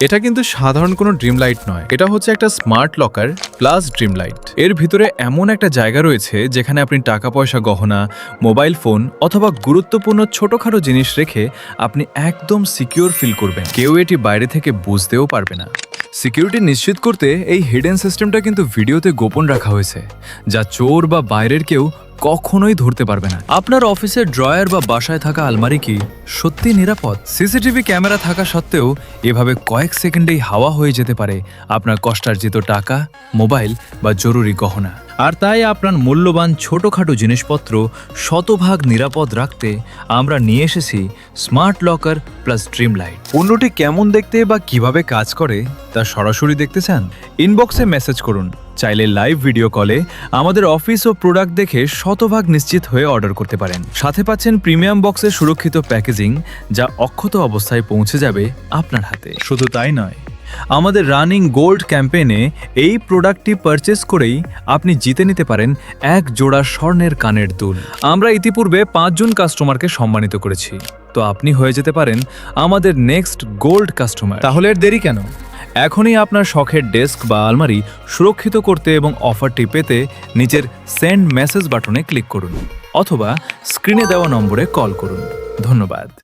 এটা কিন্তু সাধারণ কোনো ড্রিম লাইট নয়, এটা হচ্ছে একটা smart locker plus dream light. এর ভিতরে এমন একটা জায়গা রয়েছে যেখানে আপনি টাকা পয়সা, গহনা, মোবাইল ফোন অথবা গুরুত্বপূর্ণ ছোটখাটো জিনিস রেখে আপনি একদম সিকিউর ফিল করবেন। কেউ এটি বাইরে থেকে বুঝতেও পারবে না। সিকিউরিটি নিশ্চিত করতে এই হিডেন সিস্টেমটা কিন্তু ভিডিওতে গোপন রাখা হয়েছে, যা চোর বা বাইরের কেউ কখনোই ধরতে পারবে না। আপনার অফিসের ড্রয়ার বা বাসায় থাকা আলমারি কি সত্যি নিরাপদ? সিসিটিভি ক্যামেরা থাকা সত্ত্বেও এভাবে কয়েক সেকেন্ডেই হাওয়া হয়ে যেতে পারে আপনার কষ্টার্জিত টাকা, মোবাইল বা জরুরি গহনা। আর তাই আপনার মূল্যবান ছোটখাটো জিনিসপত্র শতভাগ নিরাপদ রাখতে আমরা নিয়ে এসেছি smart locker plus dream light. পণ্যটি কেমন দেখতে বা কিভাবে কাজ করে তা সরাসরি দেখতে চান? ইনবক্সে মেসেজ করুন। চাইলে লাইভ ভিডিও কলে আমাদের অফিস ও প্রোডাক্ট দেখে শতভাগ নিশ্চিত হয়ে অর্ডার করতে পারেন। সাথে পাচ্ছেন প্রিমিয়াম বক্সের সুরক্ষিত প্যাকেজিং, যা অক্ষত অবস্থায় পৌঁছে যাবে আপনার হাতে। শুধু তাই নয়, আমাদের রানিং গোল্ড ক্যাম্পেইনে এই প্রোডাক্টটি পারচেস করেই আপনি জিতে নিতে পারেন এক জোড়া স্বর্ণের কানের দুল। আমরা ইতিপূর্বে 5 জন কাস্টমারকে সম্মানিত করেছি, তো আপনি হয়ে যেতে পারেন আমাদের নেক্সট গোল্ড কাস্টমার। তাহলে এর দেরি কেন? এখনই আপনার শখের ডেস্ক বা আলমারি সুরক্ষিত করতে এবং অফারটি পেতে নিচের সেন্ড মেসেজ বাটনে ক্লিক করুন অথবা স্ক্রিনে দেওয়া নম্বরে কল করুন। ধন্যবাদ।